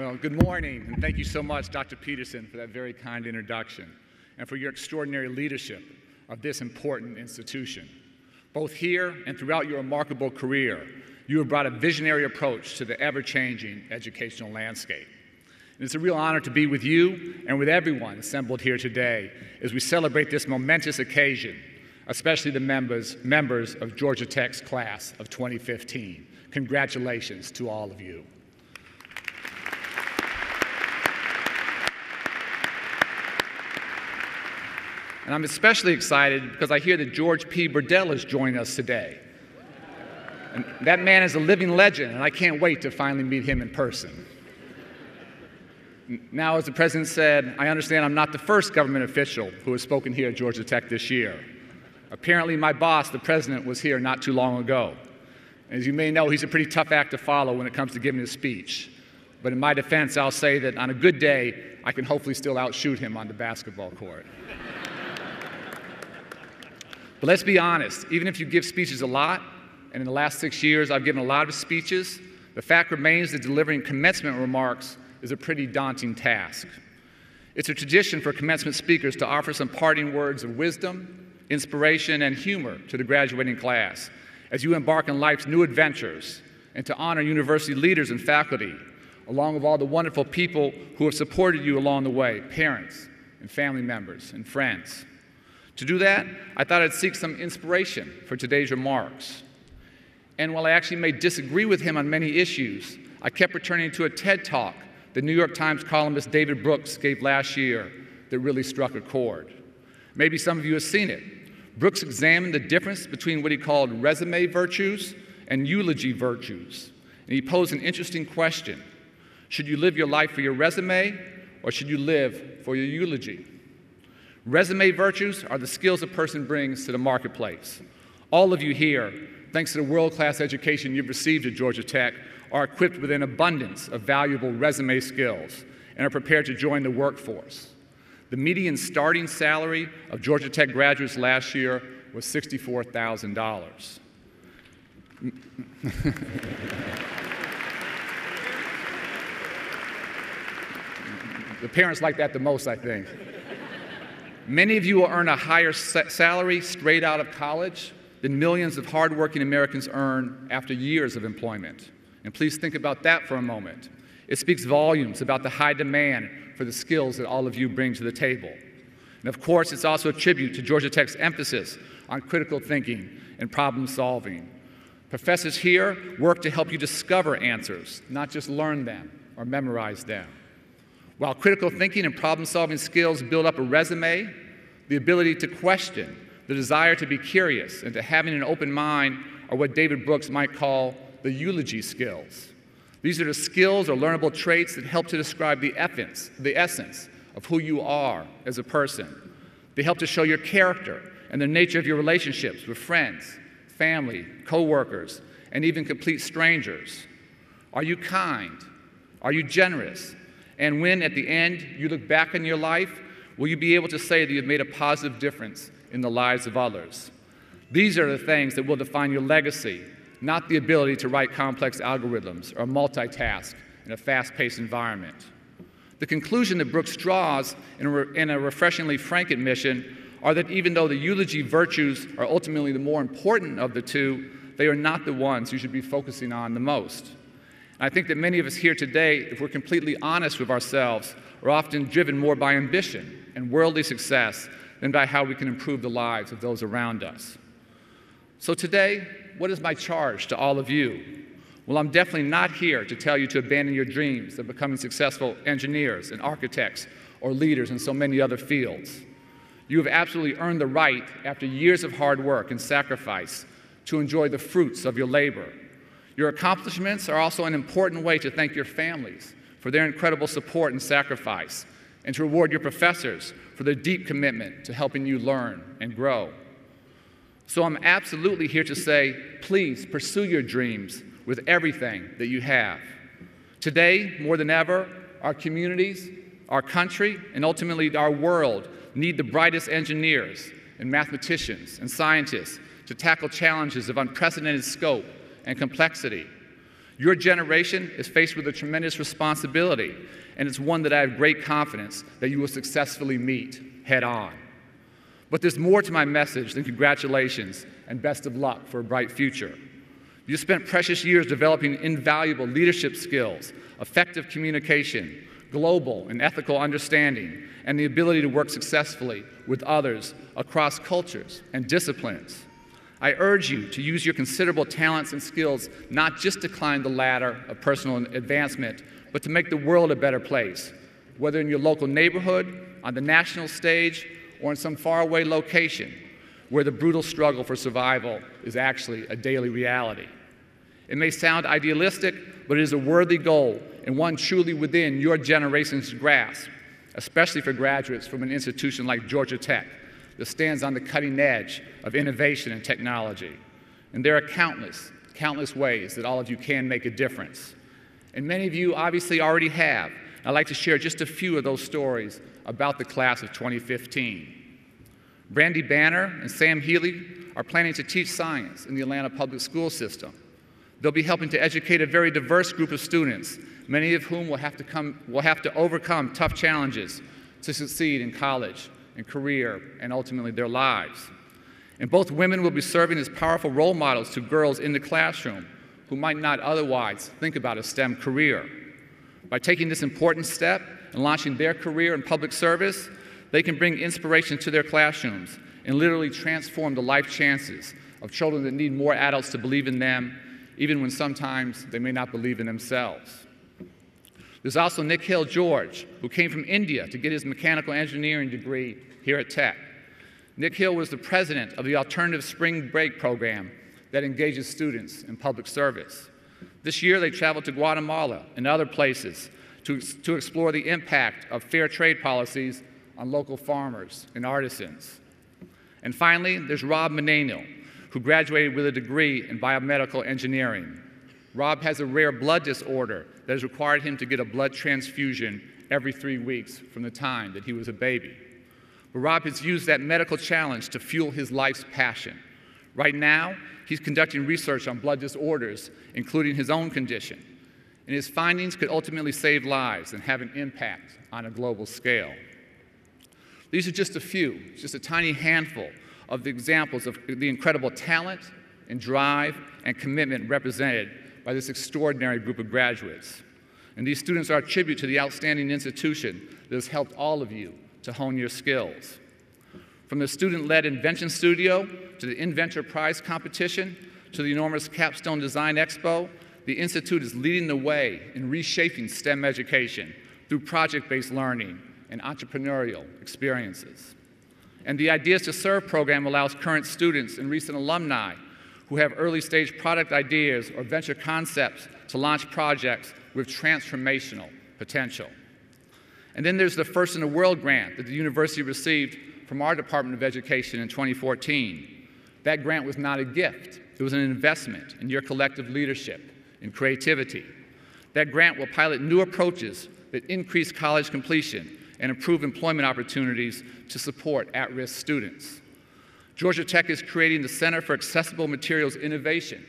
Well, good morning, and thank you so much, Dr. Peterson, for that very kind introduction, and for your extraordinary leadership of this important institution. Both here and throughout your remarkable career, you have brought a visionary approach to the ever-changing educational landscape. And it's a real honor to be with you and with everyone assembled here today as we celebrate this momentous occasion, especially the members of Georgia Tech's class of 2015. Congratulations to all of you. And I'm especially excited because I hear that George P. Burdell is joining us today. And that man is a living legend, and I can't wait to finally meet him in person. Now, as the president said, I understand I'm not the first government official who has spoken here at Georgia Tech this year. Apparently, my boss, the president, was here not too long ago. As you may know, he's a pretty tough act to follow when it comes to giving a speech. But in my defense, I'll say that on a good day, I can hopefully still outshoot him on the basketball court. But let's be honest, even if you give speeches a lot, and in the last 6 years I've given a lot of speeches, the fact remains that delivering commencement remarks is a pretty daunting task. It's a tradition for commencement speakers to offer some parting words of wisdom, inspiration, and humor to the graduating class as you embark on life's new adventures, and to honor university leaders and faculty, along with all the wonderful people who have supported you along the way, parents and family members and friends. To do that, I thought I'd seek some inspiration for today's remarks. And while I actually may disagree with him on many issues, I kept returning to a TED Talk the New York Times columnist David Brooks gave last year that really struck a chord. Maybe some of you have seen it. Brooks examined the difference between what he called resume virtues and eulogy virtues. And he posed an interesting question. Should you live your life for your resume, or should you live for your eulogy? Resume virtues are the skills a person brings to the marketplace. All of you here, thanks to the world-class education you've received at Georgia Tech, are equipped with an abundance of valuable resume skills and are prepared to join the workforce. The median starting salary of Georgia Tech graduates last year was $64,000. The parents like that the most, I think. Many of you will earn a higher salary straight out of college than millions of hardworking Americans earn after years of employment. And please think about that for a moment. It speaks volumes about the high demand for the skills that all of you bring to the table. And of course, it's also a tribute to Georgia Tech's emphasis on critical thinking and problem solving. Professors here work to help you discover answers, not just learn them or memorize them. While critical thinking and problem-solving skills build up a resume, the ability to question, the desire to be curious, and to having an open mind are what David Brooks might call the eulogy skills. These are the skills or learnable traits that help to describe the essence of who you are as a person. They help to show your character and the nature of your relationships with friends, family, co-workers, and even complete strangers. Are you kind? Are you generous? And when, at the end, you look back on your life, will you be able to say that you've made a positive difference in the lives of others? These are the things that will define your legacy, not the ability to write complex algorithms or multitask in a fast-paced environment. The conclusion that Brooks draws in a refreshingly frank admission are that even though the eulogy virtues are ultimately the more important of the two, they are not the ones you should be focusing on the most. I think that many of us here today, if we're completely honest with ourselves, are often driven more by ambition and worldly success than by how we can improve the lives of those around us. So today, what is my charge to all of you? Well, I'm definitely not here to tell you to abandon your dreams of becoming successful engineers and architects or leaders in so many other fields. You have absolutely earned the right, after years of hard work and sacrifice, to enjoy the fruits of your labor. Your accomplishments are also an important way to thank your families for their incredible support and sacrifice, and to reward your professors for their deep commitment to helping you learn and grow. So I'm absolutely here to say, please pursue your dreams with everything that you have. Today, more than ever, our communities, our country, and ultimately our world need the brightest engineers and mathematicians and scientists to tackle challenges of unprecedented scope and complexity. Your generation is faced with a tremendous responsibility, and it's one that I have great confidence that you will successfully meet head on. But there's more to my message than congratulations and best of luck for a bright future. You spent precious years developing invaluable leadership skills, effective communication, global and ethical understanding, and the ability to work successfully with others across cultures and disciplines. I urge you to use your considerable talents and skills not just to climb the ladder of personal advancement, but to make the world a better place, whether in your local neighborhood, on the national stage, or in some faraway location where the brutal struggle for survival is actually a daily reality. It may sound idealistic, but it is a worthy goal and one truly within your generation's grasp, especially for graduates from an institution like Georgia Tech that stands on the cutting edge of innovation and technology. And there are countless ways that all of you can make a difference. And many of you obviously already have. I'd like to share just a few of those stories about the class of 2015. Brandy Banner and Sam Healy are planning to teach science in the Atlanta public school system. They'll be helping to educate a very diverse group of students, many of whom will have to overcome tough challenges to succeed in college and career and ultimately their lives. And both women will be serving as powerful role models to girls in the classroom who might not otherwise think about a STEM career. By taking this important step and launching their career in public service, they can bring inspiration to their classrooms and literally transform the life chances of children that need more adults to believe in them, even when sometimes they may not believe in themselves. There's also Nick Hill George, who came from India to get his mechanical engineering degree here at Tech. Nick Hill was the president of the Alternative Spring Break program that engages students in public service. This year, they traveled to Guatemala and other places to explore the impact of fair trade policies on local farmers and artisans. And finally, there's Rob Menino, who graduated with a degree in biomedical engineering. Rob has a rare blood disorder that has required him to get a blood transfusion every 3 weeks from the time that he was a baby. But Rob has used that medical challenge to fuel his life's passion. Right now, he's conducting research on blood disorders, including his own condition. And his findings could ultimately save lives and have an impact on a global scale. These are just a few, just a tiny handful of the examples of the incredible talent and drive and commitment represented by this extraordinary group of graduates. And these students are a tribute to the outstanding institution that has helped all of you to hone your skills. From the student-led Invention Studio to the Inventor Prize competition to the enormous Capstone Design Expo, the Institute is leading the way in reshaping STEM education through project-based learning and entrepreneurial experiences. And the Ideas to Serve program allows current students and recent alumni who have early-stage product ideas or venture concepts to launch projects with transformational potential. And then there's the First in the World grant that the university received from our Department of Education in 2014. That grant was not a gift. It was an investment in your collective leadership and creativity. That grant will pilot new approaches that increase college completion and improve employment opportunities to support at-risk students. Georgia Tech is creating the Center for Accessible Materials Innovation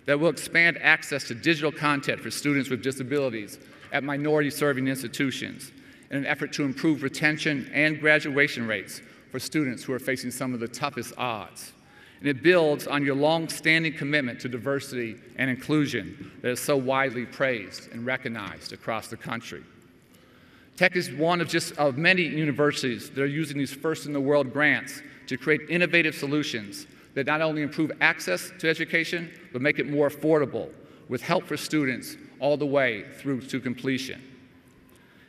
that will expand access to digital content for students with disabilities at minority-serving institutions in an effort to improve retention and graduation rates for students who are facing some of the toughest odds. And it builds on your long-standing commitment to diversity and inclusion that is so widely praised and recognized across the country. Tech is one of many universities that are using these first-in-the-world grants to create innovative solutions that not only improve access to education, but make it more affordable, with help for students all the way through to completion.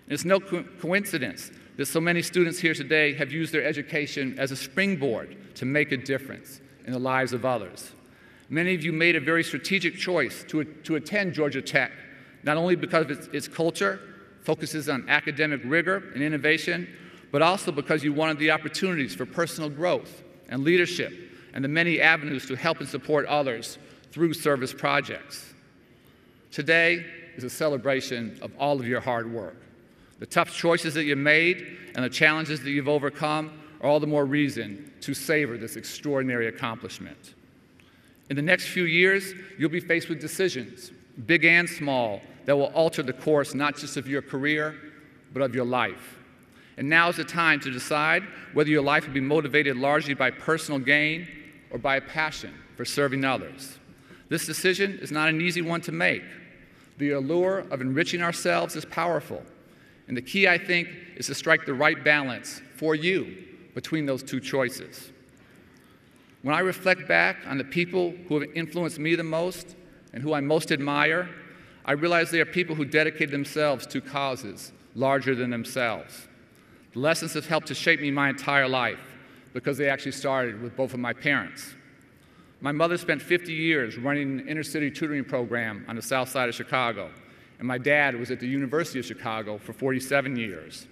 And it's no coincidence that so many students here today have used their education as a springboard to make a difference in the lives of others. Many of you made a very strategic choice to attend Georgia Tech, not only because of its culture, focuses on academic rigor and innovation, but also because you wanted the opportunities for personal growth and leadership and the many avenues to help and support others through service projects. Today is a celebration of all of your hard work. The tough choices that you made and the challenges that you've overcome are all the more reason to savor this extraordinary accomplishment. In the next few years, you'll be faced with decisions big and small, that will alter the course not just of your career, but of your life. And now is the time to decide whether your life will be motivated largely by personal gain or by a passion for serving others. This decision is not an easy one to make. The allure of enriching ourselves is powerful. And the key, I think, is to strike the right balance for you between those two choices. When I reflect back on the people who have influenced me the most and who I most admire, I realize they are people who dedicated themselves to causes larger than themselves. The lessons have helped to shape me my entire life because they actually started with both of my parents. My mother spent 50 years running an inner-city tutoring program on the south side of Chicago, and my dad was at the University of Chicago for 47 years.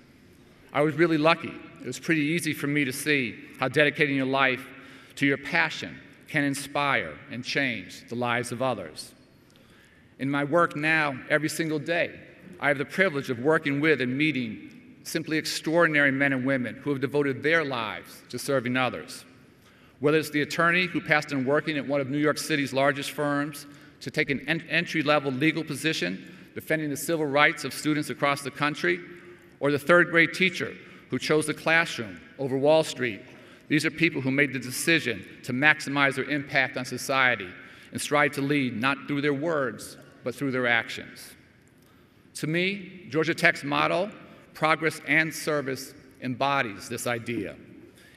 I was really lucky. It was pretty easy for me to see how dedicating your life to your passion can inspire and change the lives of others. In my work now, every single day, I have the privilege of working with and meeting simply extraordinary men and women who have devoted their lives to serving others. Whether it's the attorney who passed on working at one of New York City's largest firms to take an entry-level legal position defending the civil rights of students across the country, or the third-grade teacher who chose the classroom over Wall Street, these are people who made the decision to maximize their impact on society and strive to lead not through their words, but through their actions. To me, Georgia Tech's motto, progress and service, embodies this idea.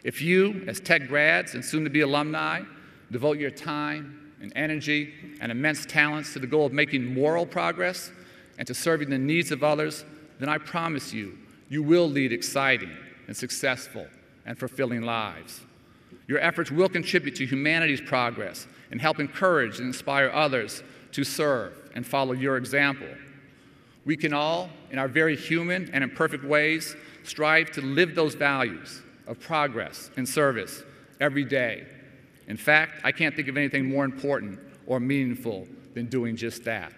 If you, as Tech grads and soon-to-be alumni, devote your time and energy and immense talents to the goal of making moral progress and to serving the needs of others, then I promise you, you will lead exciting and successful and fulfilling lives. Your efforts will contribute to humanity's progress and help encourage and inspire others to serve and follow your example. We can all, in our very human and imperfect ways, strive to live those values of progress and service every day. In fact, I can't think of anything more important or meaningful than doing just that.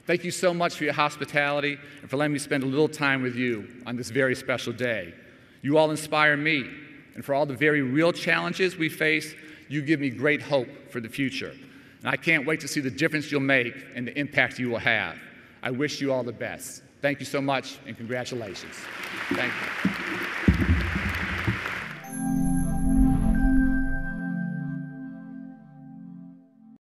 Thank you so much for your hospitality and for letting me spend a little time with you on this very special day. You all inspire me, and for all the very real challenges we face, you give me great hope for the future. And I can't wait to see the difference you'll make and the impact you will have. I wish you all the best. Thank you so much, and congratulations. Thank you.